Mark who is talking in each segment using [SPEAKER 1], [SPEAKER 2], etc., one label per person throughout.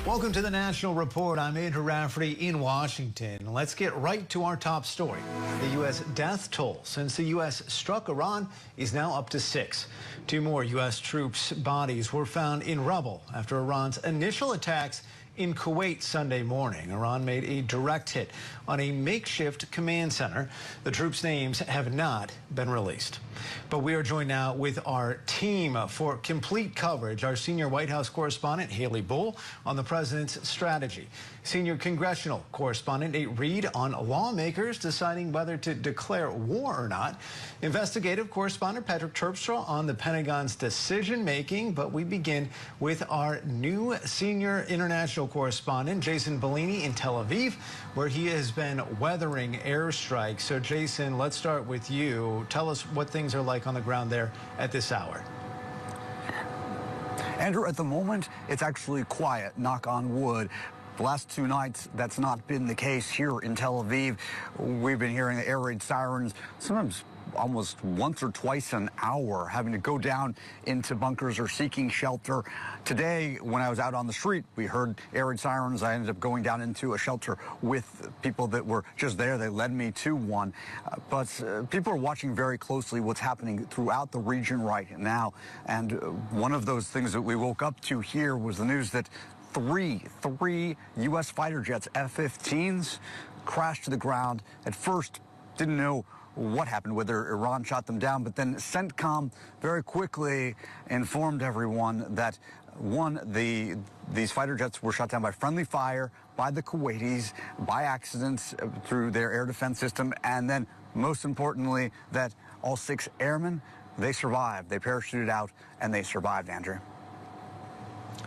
[SPEAKER 1] Welcome to the National Report. I'm Andrew Rafferty in Washington. Let's get right to our top story. The U.S. death toll since the U.S. struck Iran is now up to 6. 2 more U.S. troops' bodies were found in rubble after Iran's initial attacks in Kuwait Sunday morning. Iran made a direct hit on a makeshift command center. The troops' names have not been released. But we are joined now with our team for complete coverage. Our senior White House correspondent, Haley Bull, on the president's strategy. Senior congressional correspondent Nate Reed on lawmakers deciding whether to declare war or not. Investigative correspondent Patrick Terpstra on the Pentagon's decision-making. But we begin with our new senior international correspondent, Jason Bellini in Tel Aviv, where he has been weathering airstrikes. So, Jason, let's start with you. Tell us what things are like on the ground there at this hour.
[SPEAKER 2] Andrew, at the moment, it's actually quiet, knock on wood. The last 2 nights, that's not been the case here in Tel Aviv. We've been hearing the air raid sirens, sometimes almost once or twice an hour, having to go down into bunkers or seeking shelter. Today, when I was out on the street, we heard air raid sirens. I ended up going down into a shelter with people that were just there. They led me to one. But people are watching very closely what's happening throughout the region right now. And one of those things that we woke up to here was the news that three U.S. fighter jets, F-15s, crashed to the ground. At first, didn't know what happened, whether Iran shot them down, but then CENTCOM very quickly informed everyone that, one, these fighter jets were shot down by friendly fire, by the Kuwaitis, by accidents through their air defense system, and then, most importantly, that all 6 airmen, they survived. They parachuted out, and they survived, Andrew.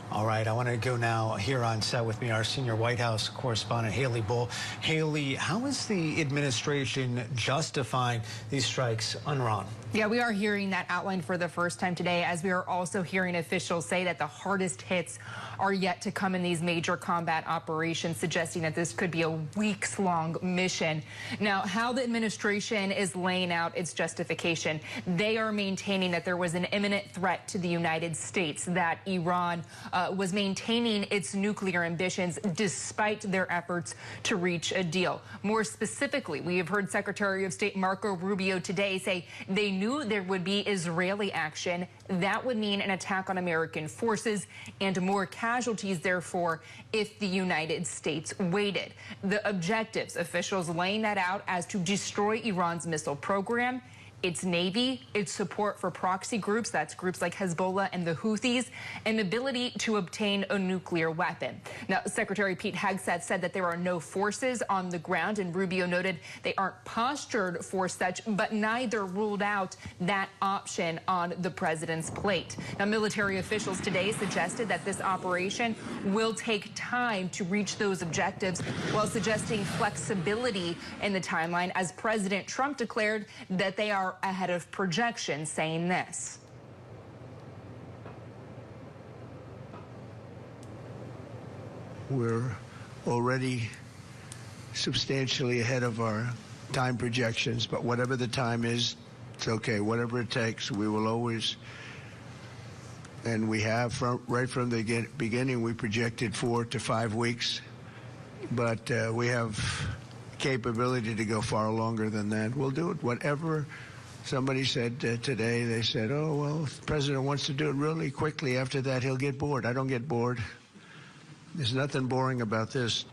[SPEAKER 1] All right, I want to go now here on set with me, our senior White House correspondent, Haley Bull. Haley, how is the administration justifying these strikes on Iran?
[SPEAKER 3] Yeah, we are hearing that outlined for the first time today, as we are also hearing officials say that the hardest hits are yet to come in these major combat operations, suggesting that this could be a weeks-long mission. Now, how the administration is laying out its justification, they are maintaining that there was an imminent threat to the United States, that Iran was maintaining its nuclear ambitions despite their efforts to reach a deal. More specifically, we have heard Secretary of State Marco Rubio today say they knew there would be Israeli action. That would mean an attack on American forces and more casualties, therefore, if the United States waited. The objectives, officials laying that out as to destroy Iran's missile program, its Navy, its support for proxy groups, that's groups like Hezbollah and the Houthis, and ability to obtain a nuclear weapon. Now, Secretary Pete Hegseth said that there are no forces on the ground, and Rubio noted they aren't postured for such, but neither ruled out that option on the president's plate. Now, military officials today suggested that this operation will take time to reach those objectives, while suggesting flexibility in the timeline, as President Trump declared that they are ahead of projections, saying this.
[SPEAKER 4] We're already substantially ahead of our time projections, but whatever the time is, it's okay. Whatever it takes, we will always, and we have right from the beginning, we projected 4 to 5 weeks, but we have capability to go far longer than that. We'll do it. Whatever somebody said today, they said, oh, well, if the president wants to do it really quickly, after that he'll get bored. I don't get bored. There's nothing boring about this.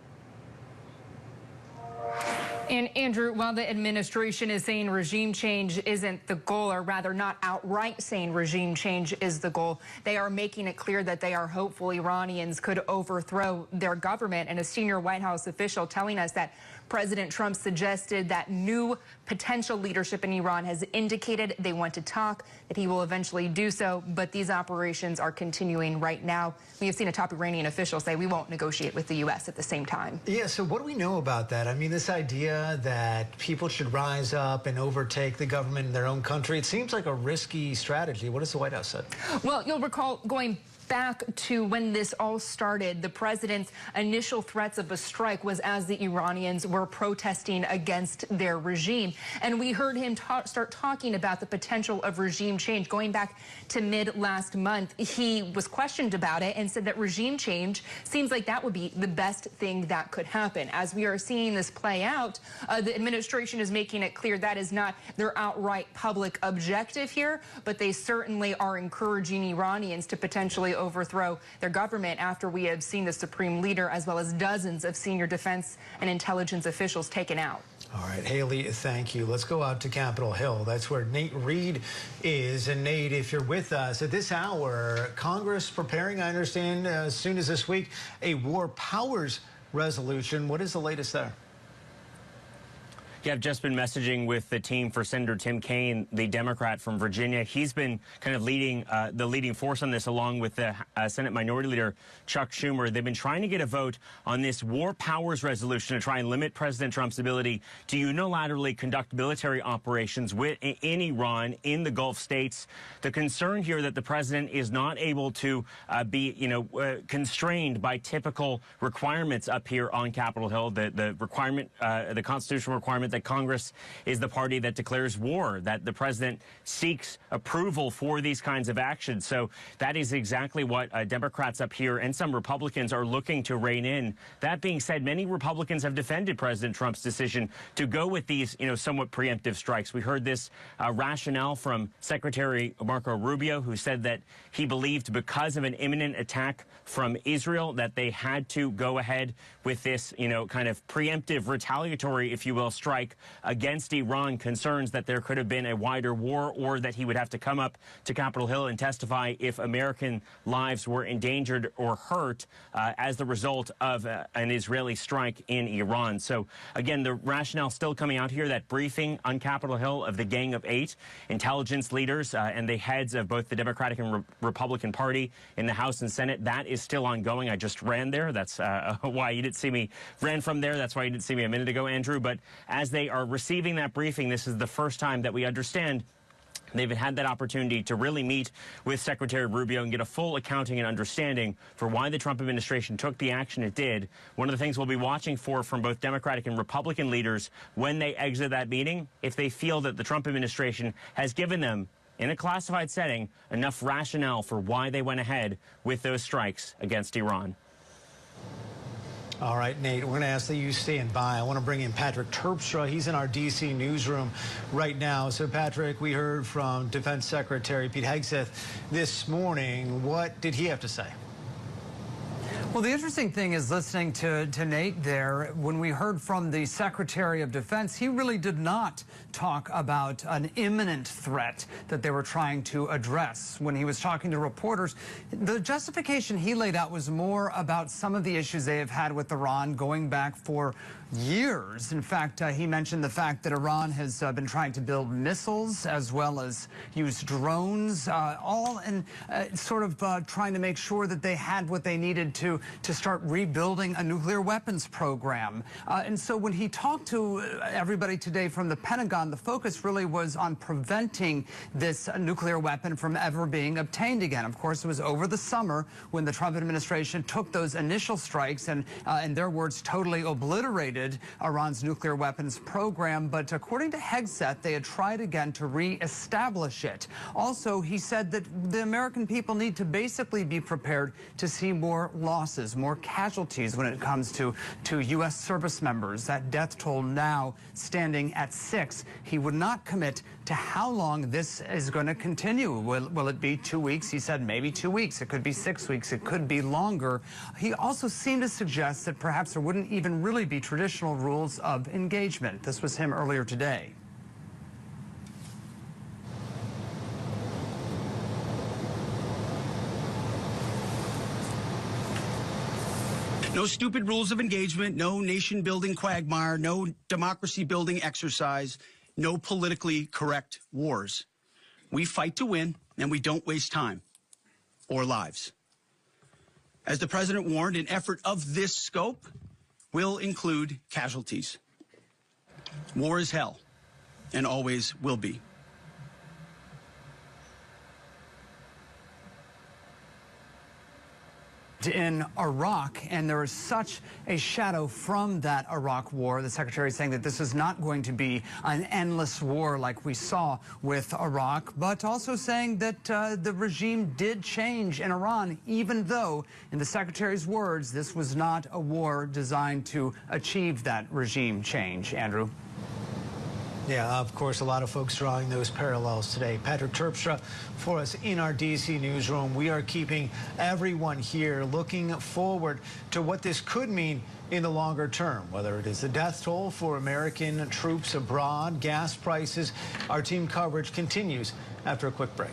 [SPEAKER 3] And Andrew, while the administration is saying regime change isn't the goal, or rather not outright saying regime change is the goal, they are making it clear that they are hopeful Iranians could overthrow their government. And a senior White House official telling us that President Trump suggested that new potential leadership in Iran has indicated they want to talk, that he will eventually do so, but these operations are continuing right now. We have seen a top Iranian official say we won't negotiate with the U.S. at the same time.
[SPEAKER 1] Yeah, so what do we know about that? I mean, this idea that people should rise up and overtake the government in their own country, it seems like a risky strategy. What has the White House said?
[SPEAKER 3] Well, you'll recall going back to when this all started, the president's initial threats of a strike was as the Iranians were protesting against their regime. And we heard him start talking about the potential of regime change going back to mid last month. He was questioned about it and said that regime change seems like that would be the best thing that could happen. As we are seeing this play out, the administration is making it clear that is not their outright public objective here, but they certainly are encouraging Iranians to potentially overthrow their government after we have seen the supreme leader as well as dozens of senior defense and intelligence officials taken out.
[SPEAKER 1] All right, Haley, thank you. Let's go out to Capitol Hill. That's where Nate Reed is. And Nate, if you're with us at this hour, Congress preparing, I understand, as soon as this week, a war powers resolution. What is the latest there?
[SPEAKER 5] Yeah, I've just been messaging with the team for Senator Tim Kaine, the Democrat from Virginia. He's been kind of leading the leading force on this, along with the Senate Minority Leader Chuck Schumer. They've been trying to get a vote on this war powers resolution to try and limit President Trump's ability to unilaterally conduct military operations in Iran, in the Gulf states. The concern here that the president is not able to be, constrained by typical requirements up here on Capitol Hill. The requirement, the constitutional requirement that Congress is the party that declares war, that the president seeks approval for these kinds of actions. So that is exactly what Democrats up here and some Republicans are looking to rein in. That being said, many Republicans have defended President Trump's decision to go with these, somewhat preemptive strikes. We heard this rationale from Secretary Marco Rubio, who said that he believed because of an imminent attack from Israel that they had to go ahead with this, kind of preemptive, retaliatory, if you will, strike against Iran. Concerns that there could have been a wider war, or that he would have to come up to Capitol Hill and testify if American lives were endangered or hurt as the result of an Israeli strike in Iran. So again, the rationale still coming out here, that briefing on Capitol Hill of the Gang of Eight, intelligence leaders and the heads of both the Democratic and Republican Party in the House and Senate, that is still ongoing. I just ran there. That's why you didn't see me ran from there. That's why you didn't see me a minute ago, Andrew. But as they are receiving that briefing, this is the first time that we understand they've had that opportunity to really meet with Secretary Rubio and get a full accounting and understanding for why the Trump administration took the action it did. One of the things we'll be watching for from both Democratic and Republican leaders when they exit that meeting, if they feel that the Trump administration has given them, in a classified setting, enough rationale for why they went ahead with those strikes against Iran.
[SPEAKER 1] All right, Nate, we're going to ask that you stand by. I want to bring in Patrick Terpstra. He's in our D.C. newsroom right now. So, Patrick, we heard from Defense Secretary Pete Hegseth this morning. What did he have to say?
[SPEAKER 2] Well, the interesting thing is listening to Nate there, when we heard from the Secretary of Defense, he really did not talk about an imminent threat that they were trying to address. When he was talking to reporters, the justification he laid out was more about some of the issues they have had with Iran going back for years. In fact, he mentioned the fact that Iran has been trying to build missiles as well as use drones, all in sort of trying to make sure that they had what they needed to start rebuilding a nuclear weapons program. And so when he talked to everybody today from the Pentagon, the focus really was on preventing this nuclear weapon from ever being obtained again. Of course, it was over the summer when the Trump administration took those initial strikes and, in their words, totally obliterated Iran's nuclear weapons program. But according to Hegseth, they had tried again to reestablish it. Also, he said that the American people need to basically be prepared to see more losses, more casualties when it comes to U.S. service members. That death toll now standing at 6. He would not commit to how long this is going to continue. Will it be 2 weeks? He said maybe 2 weeks. It could be 6 weeks. It could be longer. He also seemed to suggest that perhaps there wouldn't even really be traditional rules of engagement. This was him earlier today.
[SPEAKER 6] No stupid rules of engagement, no nation-building quagmire, no democracy-building exercise, no politically correct wars. We fight to win, and we don't waste time or lives. As the president warned, an effort of this scope will include casualties. War is hell, and always will be.
[SPEAKER 2] in Iraq, and there is such a shadow from that Iraq war. The secretary is saying that this is not going to be an endless war like we saw with Iraq, but also saying that the regime did change in Iran, even though, in the secretary's words, this was not a war designed to achieve that regime change. Andrew?
[SPEAKER 1] Yeah, of course, a lot of folks drawing those parallels today. Patrick Terpstra for us in our D.C. newsroom. We are keeping everyone here looking forward to what this could mean in the longer term, whether it is the death toll for American troops abroad, gas prices. Our team coverage continues after a quick break.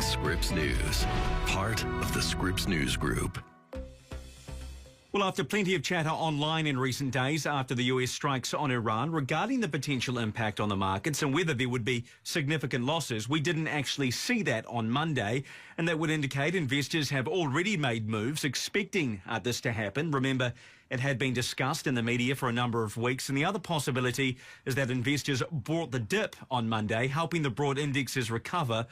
[SPEAKER 7] Scripps News, part of the Scripps News Group.
[SPEAKER 8] Well, after plenty of chatter online in recent days after the US strikes on Iran regarding the potential impact on the markets and whether there would be significant losses, we didn't actually see that on Monday, and that would indicate investors have already made moves expecting this to happen. Remember, it had been discussed in the media for a number of weeks, and the other possibility is that investors bought the dip on Monday, helping the broad indexes recover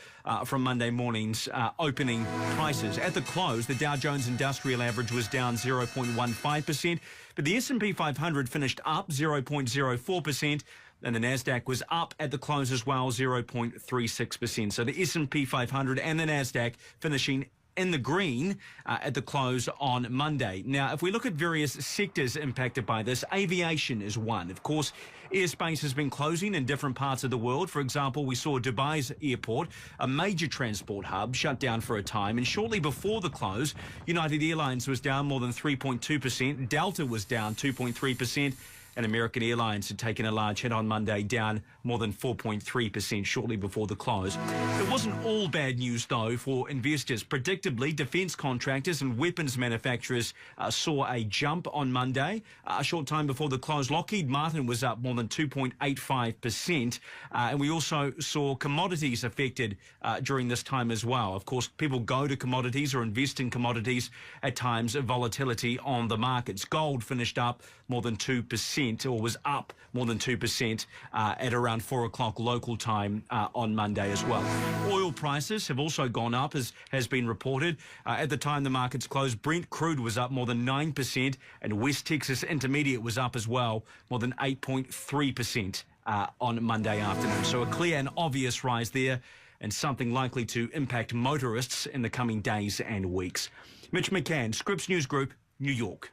[SPEAKER 8] from Monday morning's opening prices. At the close, the Dow Jones Industrial Average was down 0.15%, but the S&P 500 finished up 0.04%. And the Nasdaq was up at the close as well, 0.36%. So the S&P 500 and the Nasdaq finishing in the green at the close on Monday. Now, if we look at various sectors impacted by this, aviation is one. Of course, airspace has been closing in different parts of the world. For example, we saw Dubai's airport, a major transport hub, shut down for a time. And shortly before the close, United Airlines was down more than 3.2%. Delta was down 2.3%. and American Airlines had taken a large hit on Monday, down more than 4.3% shortly before the close. It wasn't all bad news, though, for investors. Predictably, defence contractors and weapons manufacturers saw a jump on Monday. A short time before the close, Lockheed Martin was up more than 2.85%, and we also saw commodities affected during this time as well. Of course, people go to commodities or invest in commodities at times of volatility on the markets. Gold finished up more than 2%, or was up more than 2% at around 4 o'clock local time on Monday as well. Oil prices have also gone up, as has been reported. At the time the markets closed, Brent crude was up more than 9%, and West Texas Intermediate was up as well, more than 8.3% on Monday afternoon. So a clear and obvious rise there, and something likely to impact motorists in the coming days and weeks. Mitch McCann, Scripps News Group, New York.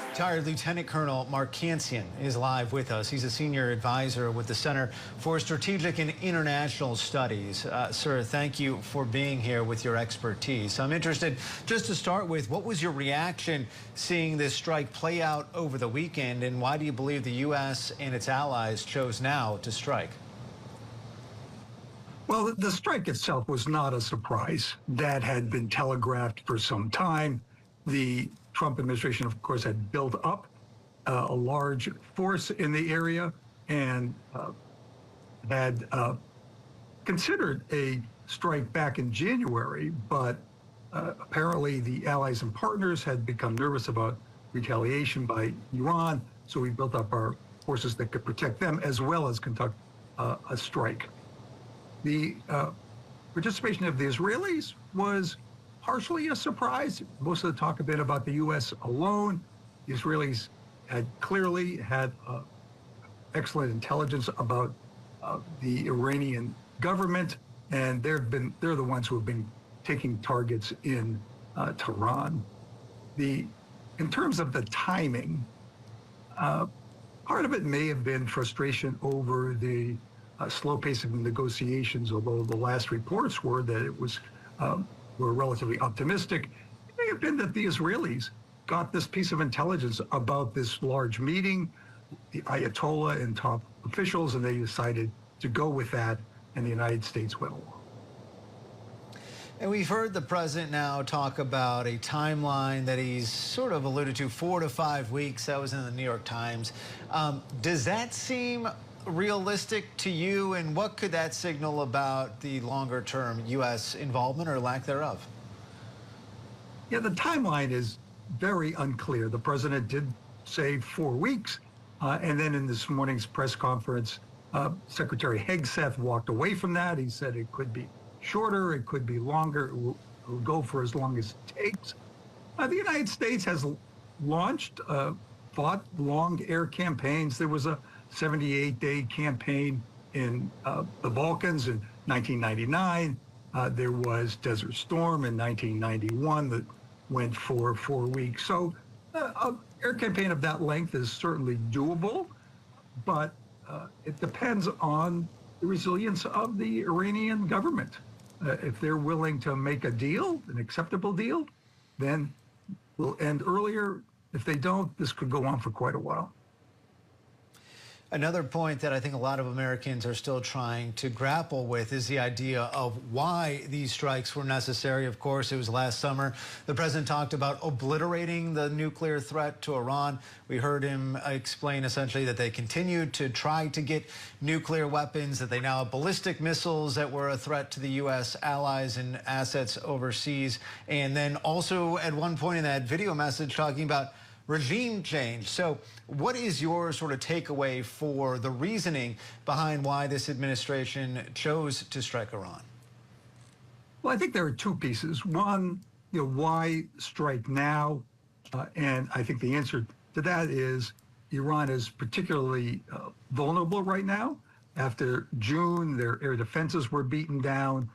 [SPEAKER 1] Retired Lieutenant Colonel Mark Kansian is live with us. He's a senior advisor with the Center for Strategic and International Studies. Sir, thank you for being here with your expertise. I'm interested, just to start with, what was your reaction seeing this strike play out over the weekend, and why do you believe the U.S. and its allies chose now to strike?
[SPEAKER 9] Well, the strike itself was not a surprise. That had been telegraphed for some time. The Trump administration, of course, had built up a large force in the area and had considered a strike back in January, but apparently the allies and partners had become nervous about retaliation by Iran, so we built up our forces that could protect them as well as conduct a strike. The participation of the Israelis was partially a surprise. Most of the talk had been about the U.S. alone. The Israelis had clearly had excellent intelligence about the Iranian government, and they're the ones who have been taking targets in Tehran. In terms of the timing, part of it may have been frustration over the slow pace of negotiations, although the last reports were that it was were relatively optimistic. It may have been that the Israelis got this piece of intelligence about this large meeting, the Ayatollah and top officials, and they decided to go with that, and the United States went along.
[SPEAKER 1] And we've heard the president now talk about a timeline that he's sort of alluded to, 4 to 5 weeks. That was in the New York Times. Does that seem realistic to you, and what could that signal about the longer-term U.S. involvement or lack thereof?
[SPEAKER 9] Yeah, the timeline is very unclear. The president did say 4 weeks, and then in this morning's press conference, Secretary Hegseth walked away from that. He said it could be shorter, it could be longer, it will go for as long as it takes. The United States has launched, fought long air campaigns. There was a 78-day campaign in the Balkans in 1999. There was Desert Storm in 1991 that went for 4 weeks. So an air campaign of that length is certainly doable, but it depends on the resilience of the Iranian government. If they're willing to make a deal, an acceptable deal, then we'll end earlier. If they don't, this could go on for quite a while.
[SPEAKER 1] Another point that I think a lot of Americans are still trying to grapple with is the idea of why these strikes were necessary. Of course, it was last summer. The president talked about obliterating the nuclear threat to Iran. We heard him explain essentially that they continued to try to get nuclear weapons, that they now have ballistic missiles that were a threat to the U.S. allies and assets overseas. And then also at one point in that video message talking about regime change. So what is your sort of takeaway for the reasoning behind why this administration chose to strike Iran?
[SPEAKER 9] Well, I think there are two pieces. One, why strike now? And I think the answer to that is Iran is particularly vulnerable right now. After June, their air defenses were beaten down.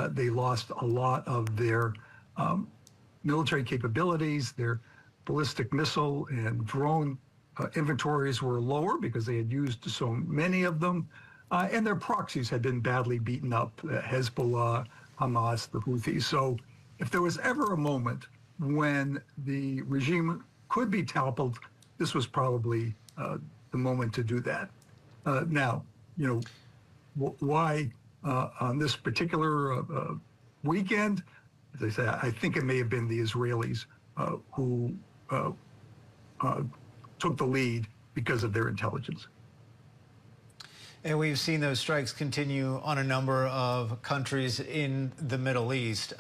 [SPEAKER 9] They lost a lot of their military capabilities. Their ballistic missile and drone inventories were lower because they had used so many of them. And their proxies had been badly beaten up, Hezbollah, Hamas, the Houthis. So if there was ever a moment when the regime could be toppled, this was probably the moment to do that. Now, why on this particular weekend? As I say, I think it may have been the Israelis who took the lead because of their intelligence.
[SPEAKER 1] And we've seen those strikes continue on a number of countries in the Middle East.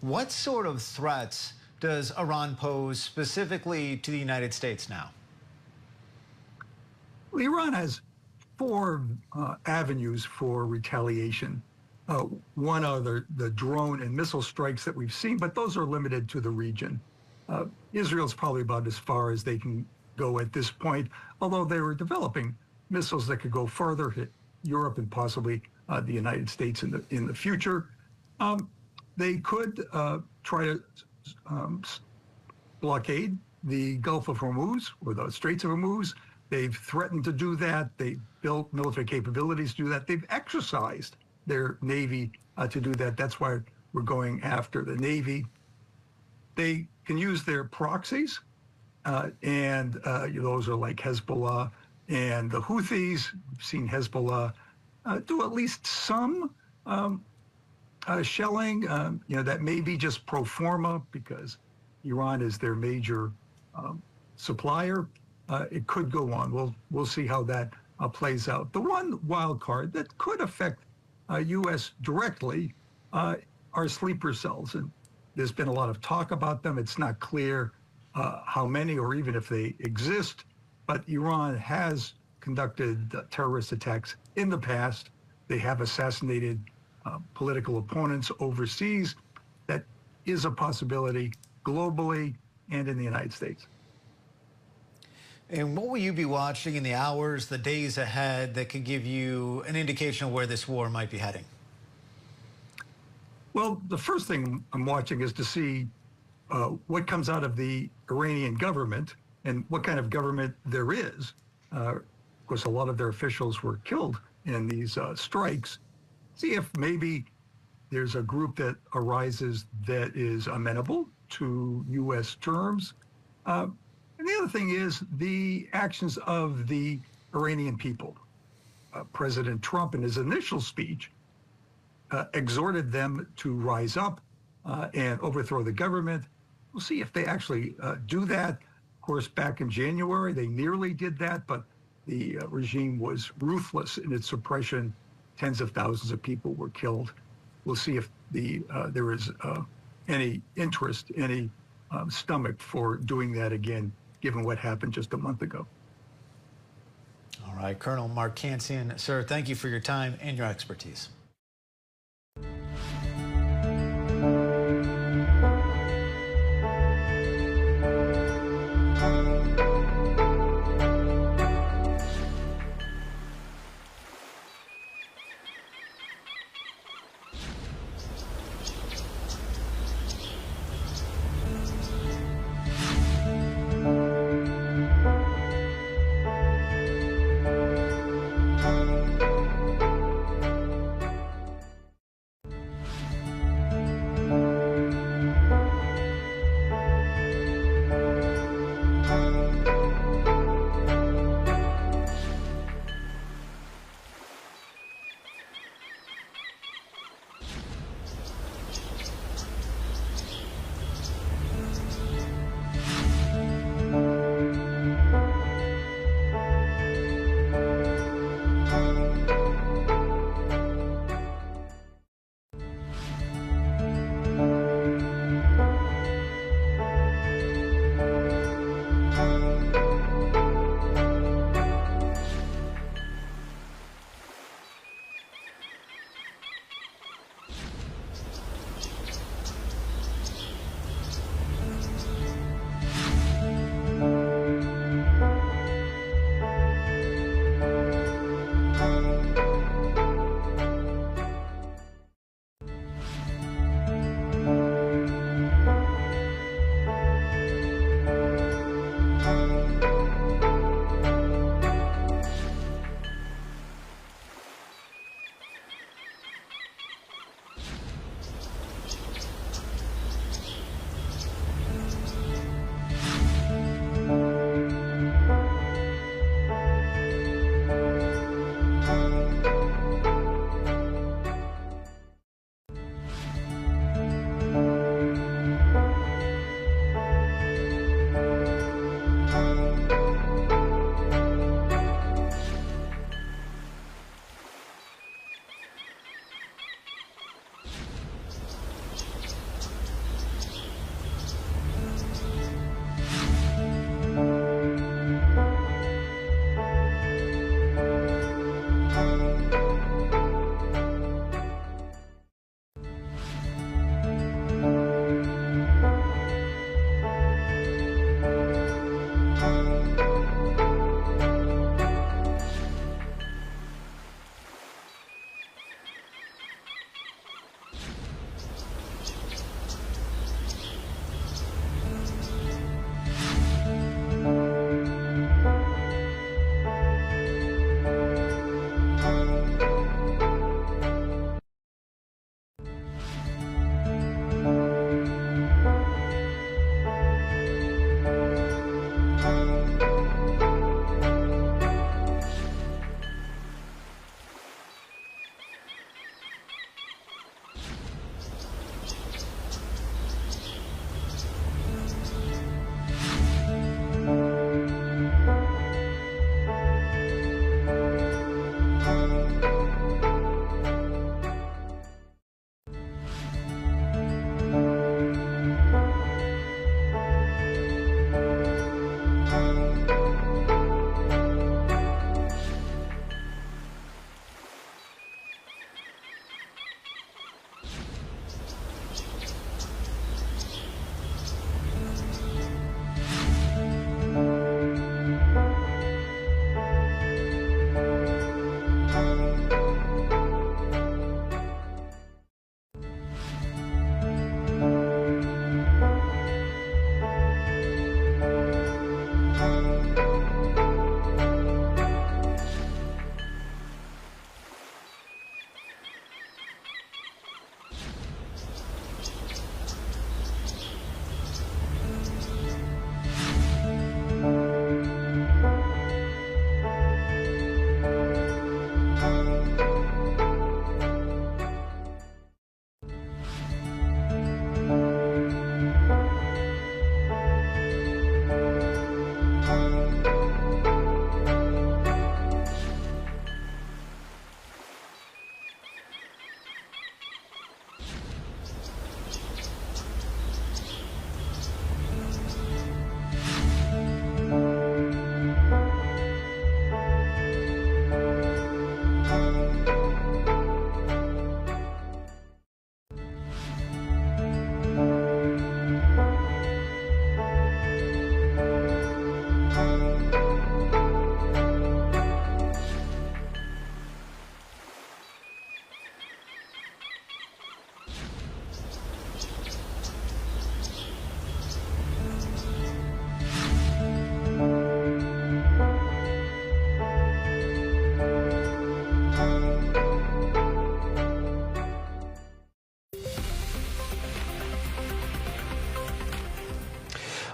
[SPEAKER 1] What sort of threats does Iran pose specifically to the United States now?
[SPEAKER 9] Well, Iran has four avenues for retaliation. One are the drone and missile strikes that we've seen, but those are limited to the region. Israel's probably about as far as they can go at this point, although they were developing missiles that could go further, hit Europe and possibly the United States in the future. They could try to blockade the Gulf of Hormuz or the Straits of Hormuz. They've threatened to do that. They've built military capabilities to do that. They've exercised their Navy to do that. That's why we're going after the Navy. They can use their proxies, and those are like Hezbollah and the Houthis. We've seen Hezbollah do at least some shelling. That may be just pro forma because Iran is their major supplier. It could go on. We'll see how that plays out. The one wild card that could affect U.S. directly are sleeper cells, and there's been a lot of talk about them. It's not clear how many or even if they exist, but Iran has conducted terrorist attacks in the past. They have assassinated political opponents overseas. That is a possibility globally and in the United States.
[SPEAKER 1] And what will you be watching in the hours, the days ahead that could give you an indication of where this war might be heading?
[SPEAKER 9] Well, the first thing I'm watching is to see what comes out of the Iranian government and what kind of government there is. Of course, a lot of their officials were killed in these strikes. See if maybe there's a group that arises that is amenable to U.S. terms. And the other thing is the actions of the Iranian people. President Trump, in his initial speech, exhorted them to rise up and overthrow the government. We'll see if they actually do that. Of course, back in January, they nearly did that, but the regime was ruthless in its suppression. Tens of thousands of people were killed. We'll see if there is any interest, any stomach for doing that again, given what happened just a month ago.
[SPEAKER 1] All right, Colonel Mark Kansian, sir, thank you for your time and your expertise.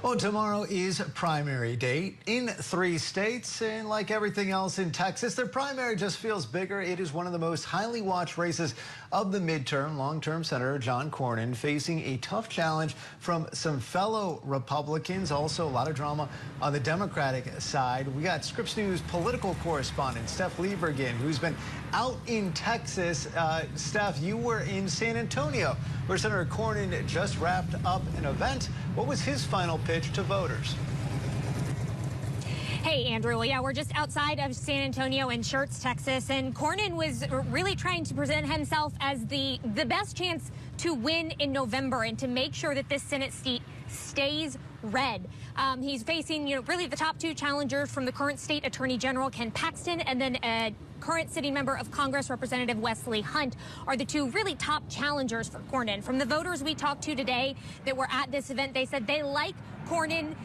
[SPEAKER 1] Well, tomorrow is primary day in 3 states, and like everything else in Texas, their primary just feels bigger. It is one of the most highly watched races of the midterm. Long-term Senator John Cornyn facing a tough challenge from some fellow Republicans. Also, a lot of drama on the Democratic side. We got Scripps News political correspondent Steph Liebergen, who's been out in Texas. Steph, you were in San Antonio, where Senator Cornyn just wrapped up an event. What was his final pitch to voters?
[SPEAKER 10] Hey, Andrew. Well, yeah, we're just outside of San Antonio in Schertz, Texas, and Cornyn was really trying to present himself as the best chance to win in November and to make sure that this Senate seat stays red. He's facing, really the top 2 challengers from the current state attorney general, Ken Paxton, and then a current sitting member of Congress, Representative Wesley Hunt, are the 2 really top challengers for Cornyn. From the voters we talked to today that were at this event, they said they like Cornyn,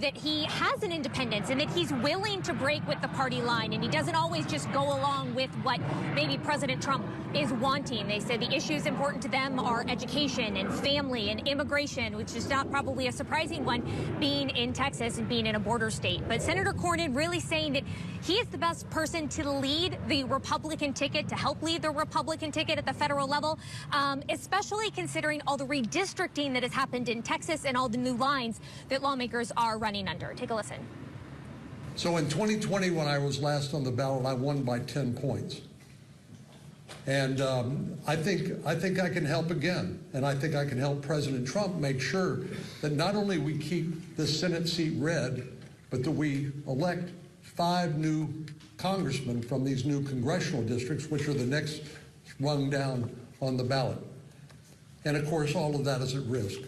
[SPEAKER 10] that he has an independence and that he's willing to break with the party line, and he doesn't always just go along with what maybe President Trump is wanting. They said the issues important to them are education and family and immigration, which is not probably a surprising one, being in Texas and being in a border state. But Senator Cornyn really saying that he is the best person to lead the Republican ticket, to help lead the Republican ticket at the federal level, especially considering all the redistricting that has happened in Texas and all the new lines that lawmakers are running under. Take a listen.
[SPEAKER 11] So in 2020, when I was last on the ballot, I won by 10 points. And I think I can help again. And I think I can help President Trump make sure that not only we keep the Senate seat red, but that we elect 5 new congressmen from these new congressional districts, which are the next rung down on the ballot. And of course, all of that is at risk.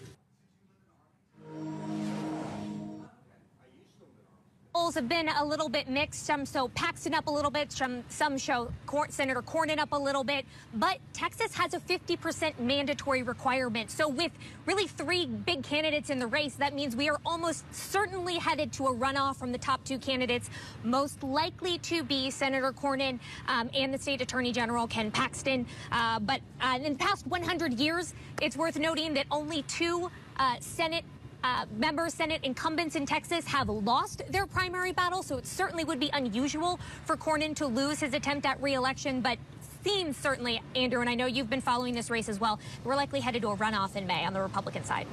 [SPEAKER 10] Polls have been a little bit mixed. Some show Paxton up a little bit, some show Senator Cornyn up a little bit, but Texas has a 50% mandatory requirement. So with really 3 big candidates in the race, that means we are almost certainly headed to a runoff from the top 2 candidates, most likely to be Senator Cornyn and the state attorney general, Ken Paxton. But in the past 100 years, it's worth noting that only 2 Senate incumbents in Texas have lost their primary battle, so it certainly would be unusual for Cornyn to lose his attempt at re-election, but seems certainly, Andrew, and I know you've been following this race as well, we're likely headed to a runoff in May on the Republican side.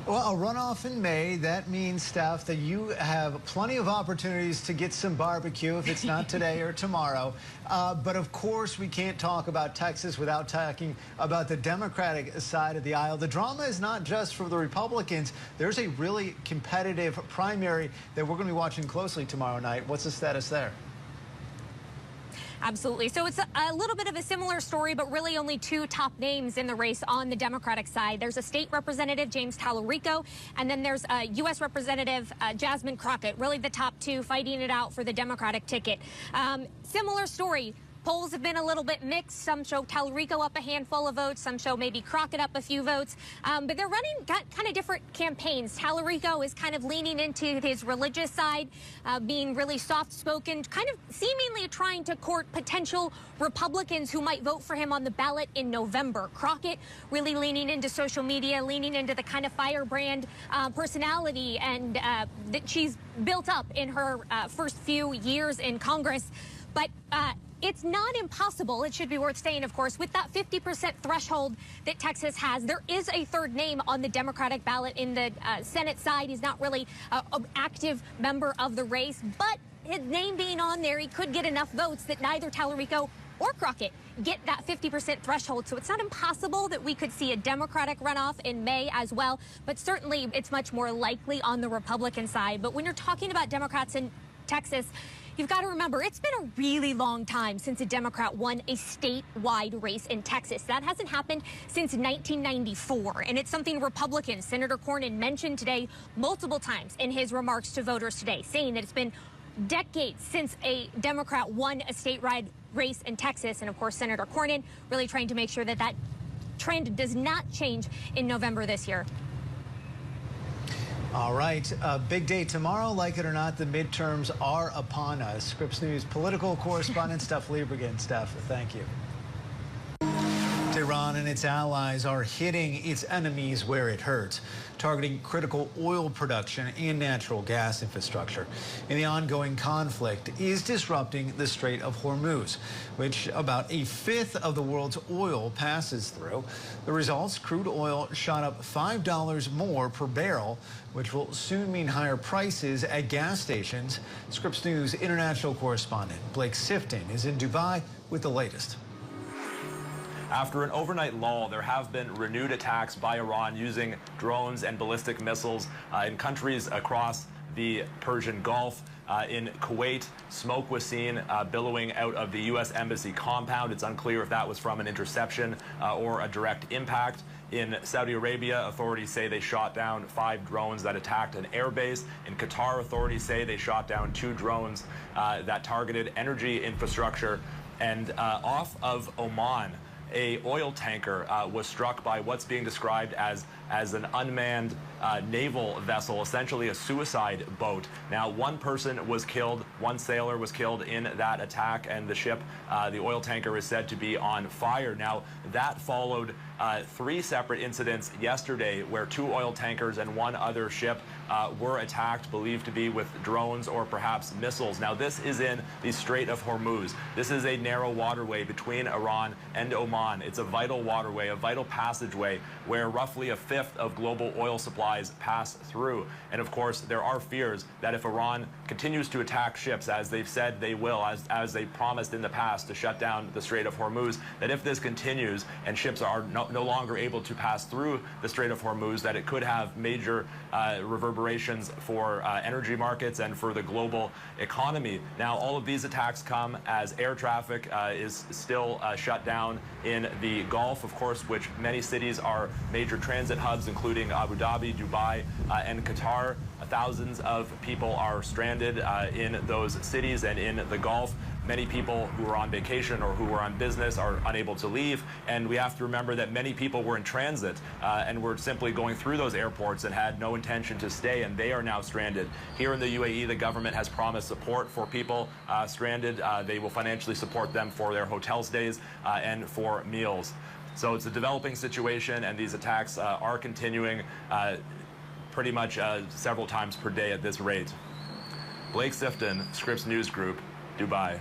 [SPEAKER 1] Well, a runoff in May, that means, Steph, that you have plenty of opportunities to get some barbecue if it's not today or tomorrow. But of course, we can't talk about Texas without talking about the Democratic side of the aisle. The drama is not just for the Republicans. There's a really competitive primary that we're going to be watching closely tomorrow night. What's the status there?
[SPEAKER 10] Absolutely. So it's a little bit of a similar story, but really only 2 top names in the race on the Democratic side. There's a state representative, James Tallarico, and then there's a U.S. representative, Jasmine Crockett, really the top 2 fighting it out for the Democratic ticket. Similar story. Polls have been a little bit mixed. Some show Tallarico up a handful of votes. Some show maybe Crockett up a few votes. But they're got kind of different campaigns. Tallarico is kind of leaning into his religious side, being really soft-spoken, kind of seemingly trying to court potential Republicans who might vote for him on the ballot in November. Crockett really leaning into social media, leaning into the kind of firebrand personality and that she's built up in her first few years in Congress. But it's not impossible. It should be worth saying, of course, with that 50% threshold that Texas has, there is a 3rd name on the Democratic ballot in the Senate side. He's not really an active member of the race, but his name being on there, he could get enough votes that neither Tallarico or Crockett get that 50% threshold. So it's not impossible that we could see a Democratic runoff in May as well, but certainly it's much more likely on the Republican side. But when you're talking about Democrats in Texas, you've got to remember, it's been a really long time since a Democrat won a statewide race in Texas. That hasn't happened since 1994, and it's something Republicans, Senator Cornyn, mentioned today multiple times in his remarks to voters today, saying that it's been decades since a Democrat won a statewide race in Texas. And, of course, Senator Cornyn really trying to make sure that that trend does not change in November this year.
[SPEAKER 1] All right, a big day tomorrow. Like it or not, the midterms are upon us. Scripps News political correspondent Steph Liebergen. Steph, thank you. Iran and its allies are hitting its enemies where it hurts, targeting critical oil production and natural gas infrastructure. And the ongoing conflict is disrupting the Strait of Hormuz, which about a fifth of the world's oil passes through. The results, crude oil shot up $5 more per barrel, which will soon mean higher prices at gas stations. Scripps News international correspondent Blake Sifton is in Dubai with the latest.
[SPEAKER 12] After an overnight lull, there have been renewed attacks by Iran using drones and ballistic missiles in countries across the Persian Gulf. In Kuwait, smoke was seen billowing out of the U.S. Embassy compound. It's unclear if that was from an interception or a direct impact. In Saudi Arabia, authorities say they shot down 5 drones that attacked an airbase. In Qatar, authorities say they shot down 2 drones that targeted energy infrastructure. And off of Oman, a oil tanker was struck by what's being described as an unmanned naval vessel, essentially a suicide boat. Now, 1 person was killed, 1 sailor was killed in that attack, and the ship, the oil tanker, is said to be on fire. Now, that followed 3 separate incidents yesterday where 2 oil tankers and 1 other ship were attacked, believed to be with drones or perhaps missiles. Now, this is in the Strait of Hormuz. This is a narrow waterway between Iran and Oman. It's a vital waterway, a vital passageway where roughly a fifth of global oil supplies pass through. And of course, there are fears that if Iran continues to attack ships, as they've said they will, as they promised in the past to shut down the Strait of Hormuz, that if this continues and ships are no longer able to pass through the Strait of Hormuz, that it could have major reverberations for energy markets and for the global economy. Now, all of these attacks come as air traffic is still shut down in the Gulf, of course, which many cities are major transit hubs, including Abu Dhabi, Dubai, and Qatar. Thousands of people are stranded in those cities and in the Gulf. Many people who are on vacation or who are on business are unable to leave. And we have to remember that many people were in transit and were simply going through those airports and had no intention to stay, and they are now stranded. Here in the UAE, the government has promised support for people stranded. They will financially support them for their hotel stays and for meals. So it's a developing situation, and these attacks are continuing pretty much several times per day at this rate. Blake Sifton, Scripps News Group, Dubai.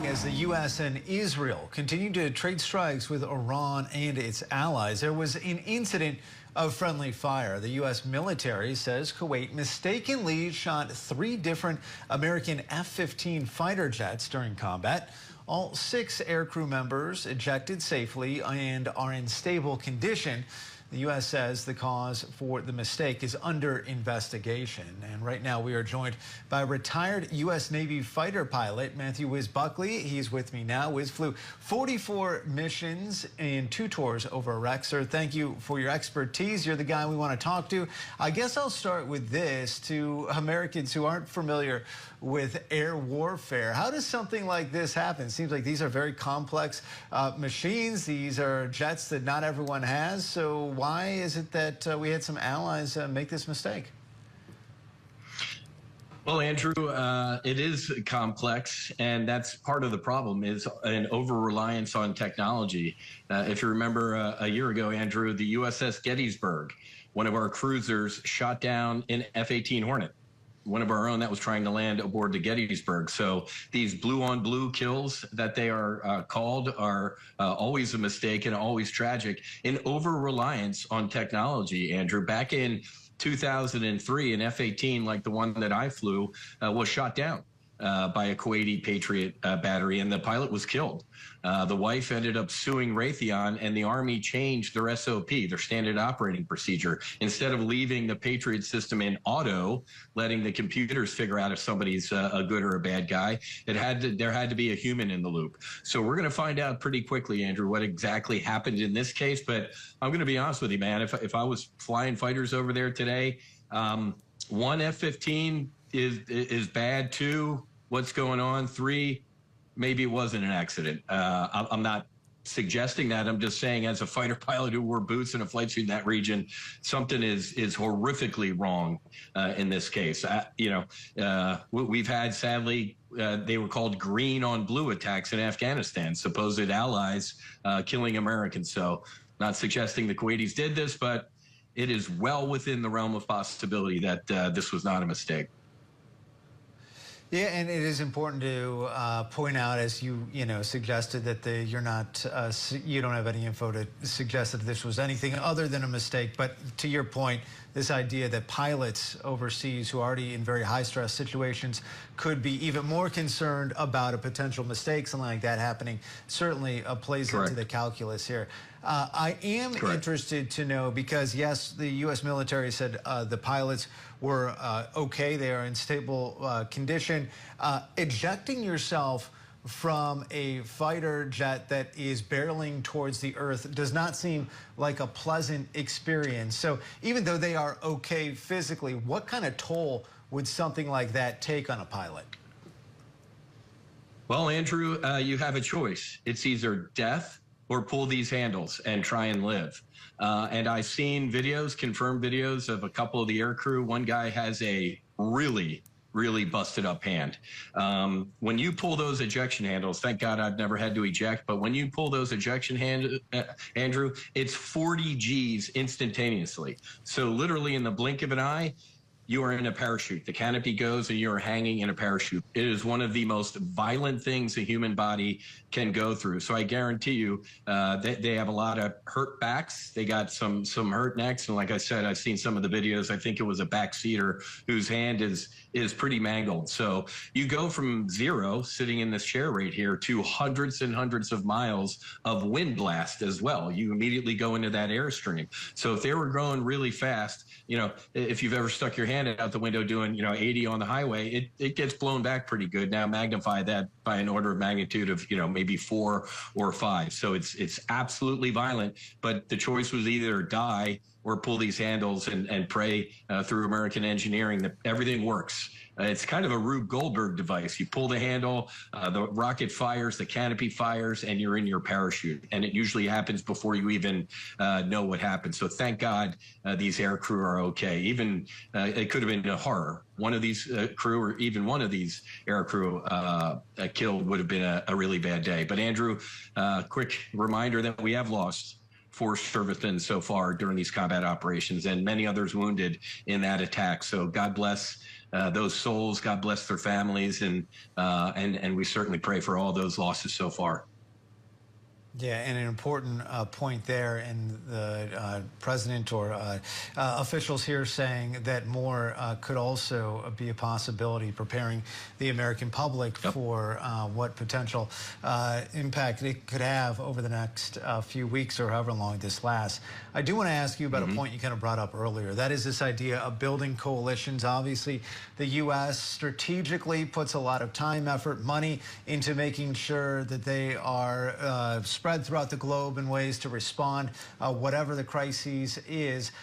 [SPEAKER 1] As the U.S. and Israel continue to trade strikes with Iran and its allies, there was an incident of friendly fire. The U.S. military says Kuwait mistakenly shot 3 different American F-15 fighter jets during combat. All 6 aircrew members ejected safely and are in stable condition. The U.S. says the cause for the mistake is under investigation. And right now we are joined by retired U.S. Navy fighter pilot Matthew Wiz Buckley. He's with me now. Wiz flew 44 missions and 2 tours over Iraq. Sir, thank you for your expertise. You're the guy we want to talk to. I guess I'll start with this to Americans who aren't familiar with air warfare. How does something like this happen? It seems like these are very complex machines. These are jets that not everyone has. So why is it that we had some allies make this mistake?
[SPEAKER 13] Well, Andrew, it is complex, and that's part of the problem is an over-reliance on technology. If you remember a year ago, Andrew, the USS Gettysburg, one of our cruisers shot down an F-18 Hornet, one of our own that was trying to land aboard the Gettysburg. So these blue-on-blue kills that they are called are always a mistake and always tragic. An over-reliance on technology, Andrew. Back in 2003, an F-18 like the one that I flew was shot down by a Kuwaiti Patriot battery, and the pilot was killed. The wife ended up suing Raytheon, and the Army changed their SOP, their standard operating procedure. Instead of leaving the Patriot system in auto, letting the computers figure out if somebody's a good or a bad guy, there had to be a human in the loop. So we're going to find out pretty quickly, Andrew, what exactly happened in this case. But I'm going to be honest with you, man. If I was flying fighters over there today, 1 F-15 is bad. 2, what's going on? 3, maybe it wasn't an accident. I'm not suggesting that. I'm just saying, as a fighter pilot who wore boots in a flight suit in that region, something is horrifically wrong in this case. We've had, sadly, they were called green on blue attacks in Afghanistan, supposed allies killing Americans. So not suggesting the Kuwaitis did this, but it is well within the realm of possibility that this was not a mistake.
[SPEAKER 1] Yeah, and it is important to point out, as you suggested, that you don't have any info to suggest that this was anything other than a mistake. But to your point, this idea that pilots overseas who are already in very high stress situations could be even more concerned about a potential mistake, something like that happening, certainly plays into the calculus here. I am interested to know, because yes, the U.S. military said the pilots were okay, they are in stable condition. Ejecting yourself from a fighter jet that is barreling towards the earth does not seem like a pleasant experience. So even though they are okay physically, what kind of toll would something like that take on a pilot?
[SPEAKER 13] Well, Andrew, you have a choice. It's either death or pull these handles and try and live. And I've seen videos, confirmed videos of a couple of the aircrew. One guy has a really busted up hand. When you pull those ejection handles, thank God I've never had to eject, but when you pull those ejection handles, Andrew, it's 40 G's instantaneously. So literally in the blink of an eye, you are in a parachute. The canopy goes and you're hanging in a parachute. It is one of the most violent things a human body can go through. So I guarantee you they have a lot of hurt backs. They got some hurt necks. And like I said, I've seen some of the videos. I think it was a backseater whose hand is pretty mangled. So you go from zero, sitting in this chair right here, to hundreds and hundreds of miles of wind blast as well. You immediately go into that airstream. So if they were going really fast, if you've ever stuck your hand out the window doing, 80 on the highway, it gets blown back pretty good. Now magnify that by an order of magnitude of, maybe 4 or 5. So it's absolutely violent, but the choice was either die or pull these handles and pray through American engineering that everything works. It's kind of a Rube Goldberg device. You pull the handle, the rocket fires, the canopy fires, and you're in your parachute. And it usually happens before you even know what happened. So thank God these air crew are okay. Even it could have been a horror. One of these crew, or even one of these air crew killed, would have been a really bad day. But Andrew, quick reminder that we have lost 4 servicemen so far during these combat operations, and many others wounded in that attack. So God bless those souls. God bless their families, and we certainly pray for all those losses so far.
[SPEAKER 1] Yeah, and an important point there, and the president or officials here saying that more could also be a possibility, preparing the American public for what potential impact it could have over the next few weeks or however long this lasts. I do want to ask you about a point you kind of brought up earlier. That is this idea of building coalitions. Obviously, the U.S. strategically puts a lot of time, effort, money into making sure that they are spread throughout the globe in ways to respond, whatever the crisis is.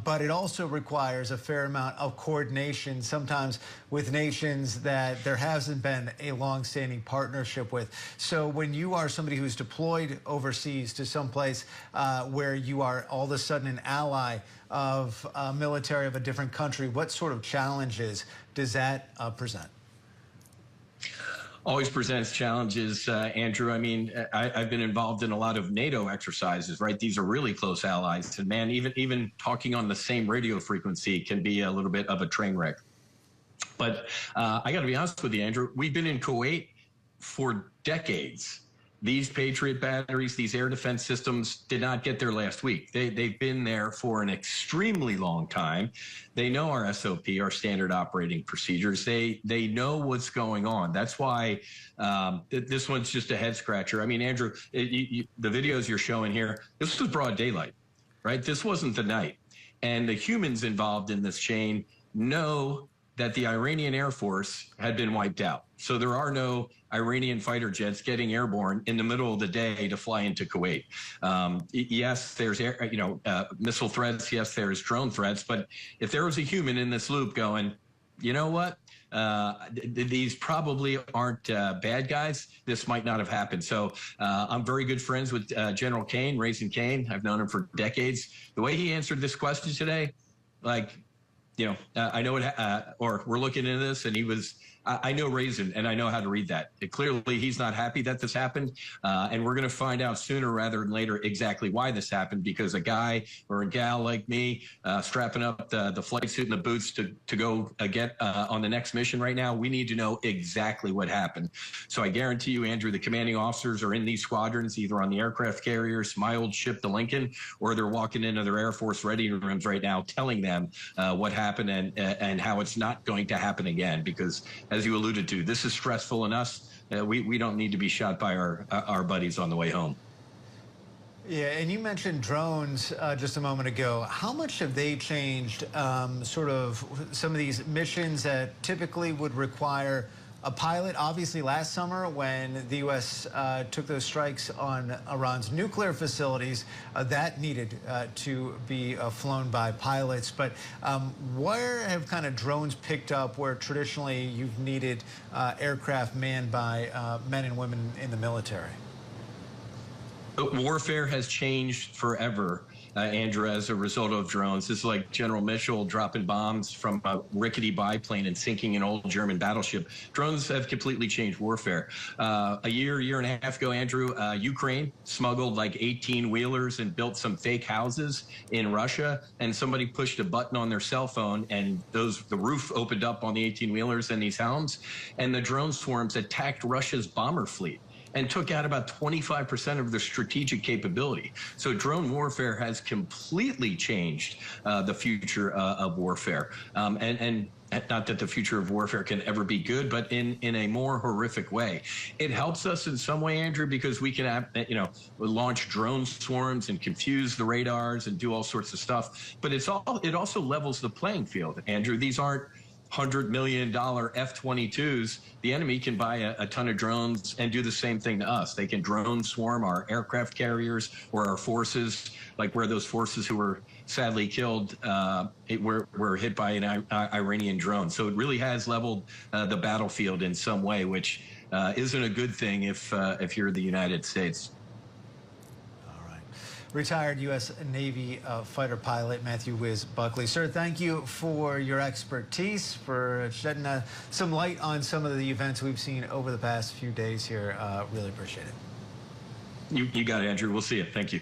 [SPEAKER 1] But it also requires a fair amount of coordination, sometimes with nations that there hasn't been a long-standing partnership with. So when you are somebody who's deployed overseas to someplace where you are all of a sudden an ally of military of a different country, what sort of challenges does that present?
[SPEAKER 13] Always presents challenges, Andrew. I mean, I've been involved in a lot of NATO exercises, right? These are really close allies. And man, even talking on the same radio frequency can be a little bit of a train wreck. But I got to be honest with you, Andrew, we've been in Kuwait for decades. These Patriot batteries, these air defense systems did not get there last week. They've been there for an extremely long time. They know our SOP, our standard operating procedures. They know what's going on. That's why this one's just a head scratcher. I mean, Andrew, the videos you're showing here, this was broad daylight, right? This wasn't the night. And the humans involved in this chain know that the Iranian Air Force had been wiped out. So there are no Iranian fighter jets getting airborne in the middle of the day to fly into Kuwait. Yes, there's missile threats. Yes, there's drone threats. But if there was a human in this loop going, you know what? These probably aren't bad guys, this might not have happened. So I'm very good friends with General Kane, Raising Kane. I've known him for decades. The way he answered this question today, like, I know it, or we're looking into this, and he was I know reason, and I know how to read that. Clearly, he's not happy that this happened, and we're going to find out sooner rather than later exactly why this happened, because a guy or a gal like me strapping up the flight suit and the boots to go get on the next mission right now, we need to know exactly what happened. So I guarantee you, Andrew, the commanding officers are in these squadrons, either on the aircraft carriers, my old ship, the Lincoln, or they're walking into their Air Force ready rooms right now telling them what happened and how it's not going to happen again, because as you alluded to, this is stressful in us. We don't need to be shot by our buddies on the way home.
[SPEAKER 1] Yeah, and you mentioned drones just a moment ago. How much have they changed sort of some of these missions that typically would require a pilot? Obviously, last summer when the U.S. took those strikes on Iran's nuclear facilities, that needed to be flown by pilots. But where have kind of drones picked up where traditionally you've needed aircraft manned by men and women in the military?
[SPEAKER 13] Warfare has changed forever, Andrew, as a result of drones. This is like General Mitchell dropping bombs from a rickety biplane and sinking an old German battleship. Drones have completely changed warfare. A year and a half ago, Andrew, Ukraine smuggled like 18-wheelers and built some fake houses in Russia, and somebody pushed a button on their cell phone, and the roof opened up on the 18-wheelers and these homes, and the drone swarms attacked Russia's bomber fleet and took out about 25% of their strategic capability. So drone warfare has completely changed the future of warfare. And not that the future of warfare can ever be good, but in a more horrific way. It helps us in some way, Andrew, because we can, launch drone swarms and confuse the radars and do all sorts of stuff. But it also levels the playing field, Andrew. These aren't $100 million F-22s. The enemy can buy a ton of drones and do the same thing to us. They can drone swarm our aircraft carriers or our forces, like where those forces who were sadly killed were hit by an Iranian drone. So it really has leveled the battlefield in some way, which isn't a good thing if you're the United States.
[SPEAKER 1] Retired U.S. Navy fighter pilot Matthew Wiz Buckley. Sir, thank you for your expertise, for shedding some light on some of the events we've seen over the past few days here. Really appreciate it.
[SPEAKER 13] You got it, Andrew. We'll see you. Thank you.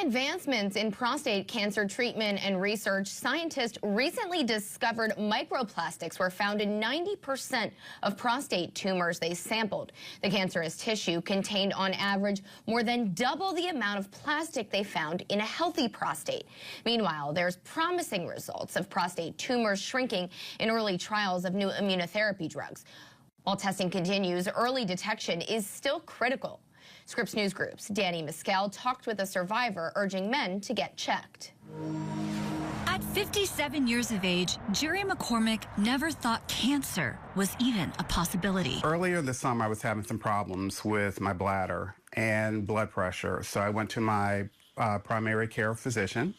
[SPEAKER 14] advancements in prostate cancer treatment and research, scientists recently discovered microplastics were found in 90% of prostate tumors they sampled. The cancerous tissue contained on average more than double the amount of plastic they found in a healthy prostate. Meanwhile, there's promising results of prostate tumors shrinking in early trials of new immunotherapy drugs. While testing continues, early detection is still critical. Scripps News Group's Danny Mescal talked with a survivor urging men to get checked.
[SPEAKER 15] At 57 years of age, Jerry McCormick never thought cancer was even a possibility.
[SPEAKER 16] Earlier this summer, I was having some problems with my bladder and blood pressure, so I went to my primary care physician,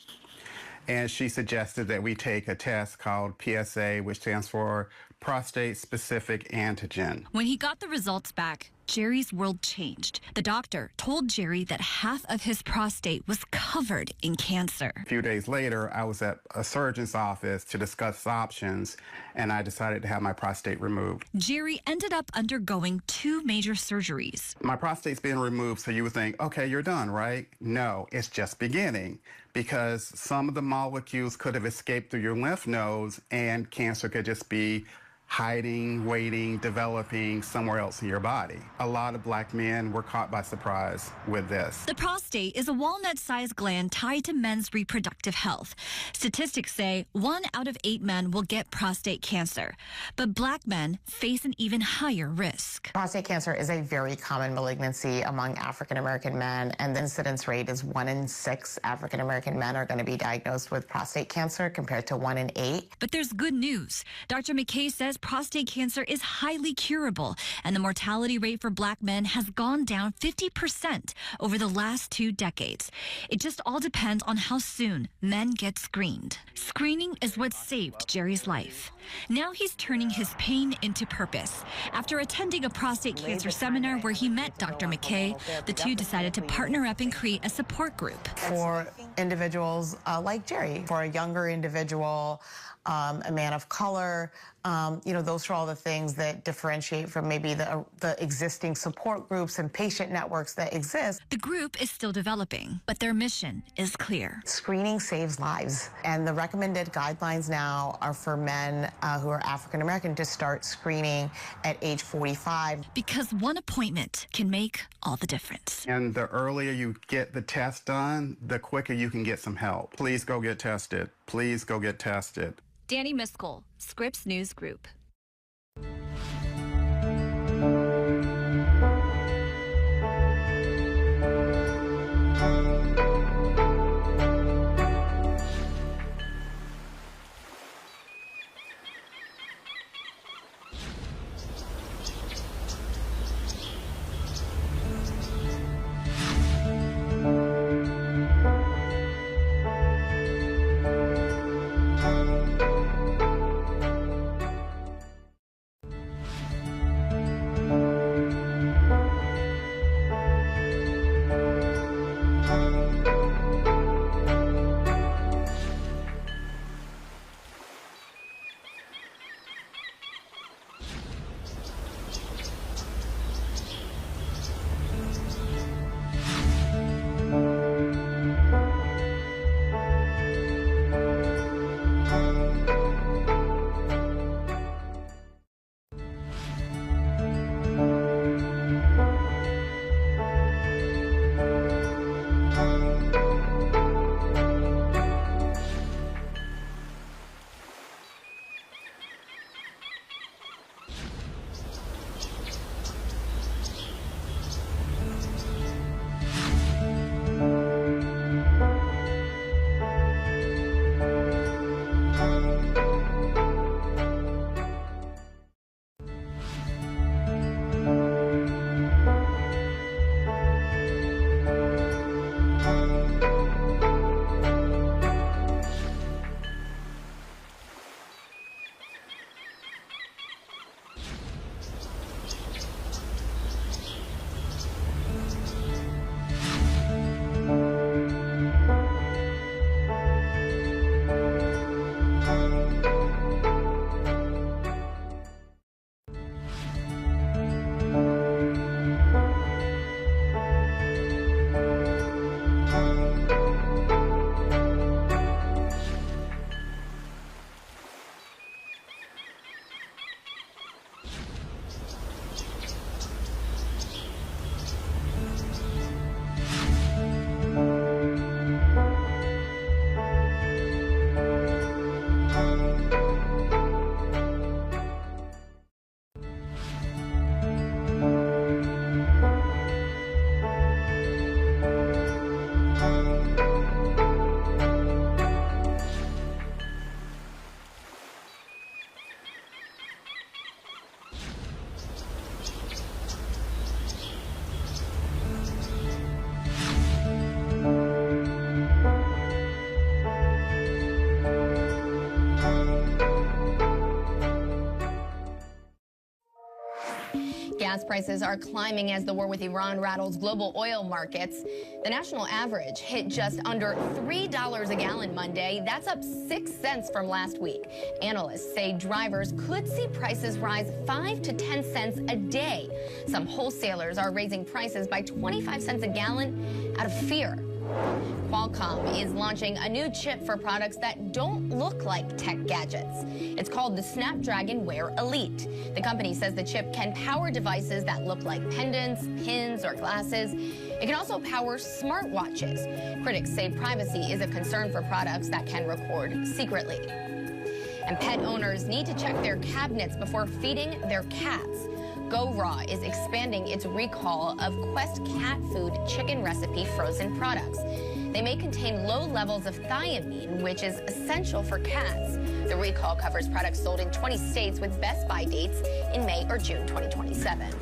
[SPEAKER 16] and she suggested that we take a test called PSA, which stands for prostate-specific antigen.
[SPEAKER 15] When he got the results back, Jerry's world changed. The doctor told Jerry that half of his prostate was covered in cancer.
[SPEAKER 16] A few days later, I was at a surgeon's office to discuss options, and I decided to have my prostate removed.
[SPEAKER 15] Jerry ended up undergoing 2 major surgeries.
[SPEAKER 16] My prostate's being removed, so you would think, okay, you're done, right? No, it's just beginning, because some of the molecules could have escaped through your lymph nodes, and cancer could just be hiding, waiting, developing somewhere else in your body. A lot of black men were caught by surprise with this.
[SPEAKER 15] The prostate is a walnut-sized gland tied to men's reproductive health. Statistics say 1 out of 8 men will get prostate cancer, but black men face an even higher risk.
[SPEAKER 17] Prostate cancer is a very common malignancy among African-American men, and the incidence rate is 1 in 6 African-American men are going to be diagnosed with prostate cancer compared to 1 in 8.
[SPEAKER 15] But there's good news. Dr. McKay says prostate cancer is highly curable, and the mortality rate for black men has gone down 50% over the last 2 decades. It just all depends on how soon men get screened. Screening is what saved Jerry's life. Now he's turning his pain into purpose. After attending a prostate cancer seminar where he met Dr. McKay, the two decided to partner up and create a support group.
[SPEAKER 17] For individuals like Jerry, for a younger individual, a man of color, those are all the things that differentiate from maybe the existing support groups and patient networks that exist.
[SPEAKER 15] The group is still developing, but their mission is clear.
[SPEAKER 17] Screening saves lives, and the recommended guidelines now are for men who are African American to start screening at age 45.
[SPEAKER 15] Because one appointment can make all the difference.
[SPEAKER 16] And the earlier you get the test done, the quicker you can get some help. Please go get tested. Please go get tested.
[SPEAKER 15] Danny Mescal, Scripps News Group.
[SPEAKER 14] Gas prices are climbing as the war with Iran rattles global oil markets. The national average hit just under $3 a gallon Monday. That's up 6 cents from last week. Analysts say drivers could see prices rise 5 to 10 cents a day. Some wholesalers are raising prices by 25 cents a gallon out of fear. Qualcomm is launching a new chip for products that don't look like tech gadgets. It's called the Snapdragon Wear Elite. The company says the chip can power devices that look like pendants, pins, or glasses. It can also power smartwatches. Critics say privacy is a concern for products that can record secretly. And pet owners need to check their cabinets before feeding their cats. Go Raw is expanding its recall of Quest cat food chicken recipe frozen products. They may contain low levels of thiamine, which is essential for cats. The recall covers products sold in 20 states with Best Buy dates in May or June 2027.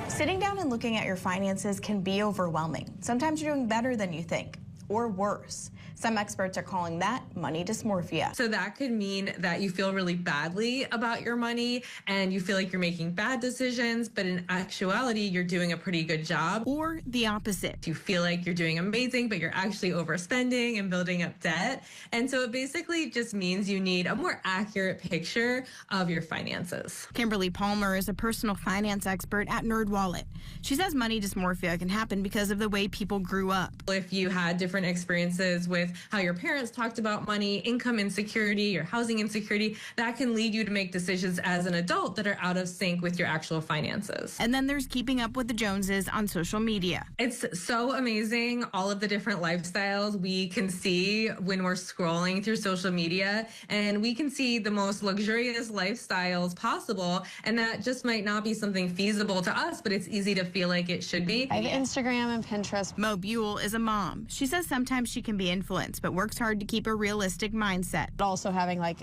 [SPEAKER 18] Sitting down and looking at your finances can be overwhelming. Sometimes you're doing better than you think, or worse. Some experts are calling that money dysmorphia.
[SPEAKER 19] So that could mean that you feel really badly about your money and you feel like you're making bad decisions, but in actuality, you're doing a pretty good job.
[SPEAKER 18] Or the opposite.
[SPEAKER 19] You feel like you're doing amazing, but you're actually overspending and building up debt. And so it basically just means you need a more accurate picture of your finances.
[SPEAKER 18] Kimberly Palmer is a personal finance expert at NerdWallet. She says money dysmorphia can happen because of the way people grew up.
[SPEAKER 19] If you had different experiences with how your parents talked about money, income insecurity, or housing insecurity, that can lead you to make decisions as an adult that are out of sync with your actual finances.
[SPEAKER 18] And then there's keeping up with the Joneses on social media.
[SPEAKER 19] It's so amazing, all of the different lifestyles we can see when we're scrolling through social media, and we can see the most luxurious lifestyles possible, and that just might not be something feasible to us, but it's easy to feel like it should be.
[SPEAKER 18] I have Instagram and Pinterest. Mo Buell is a mom. She says sometimes she can be influenced, but works hard to keep a realistic mindset.
[SPEAKER 20] Also having like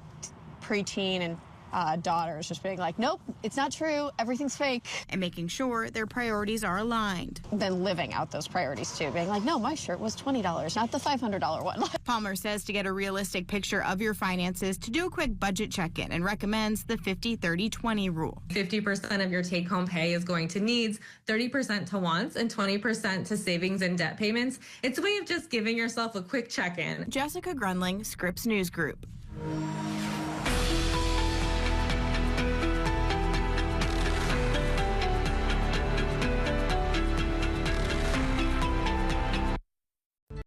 [SPEAKER 20] preteen and daughters just being like, nope, it's not true, everything's fake.
[SPEAKER 18] And making sure their priorities are aligned.
[SPEAKER 20] Then living out those priorities too, being like, no, my shirt was $20, not the $500 one.
[SPEAKER 18] Palmer says to get a realistic picture of your finances, to do a quick budget check-in, and recommends the 50-30-20 rule.
[SPEAKER 19] 50% of your take-home pay is going to needs, 30% to wants, and 20% to savings and debt payments. It's a way of just giving yourself a quick check-in.
[SPEAKER 18] Jessica Grunling, Scripps News Group.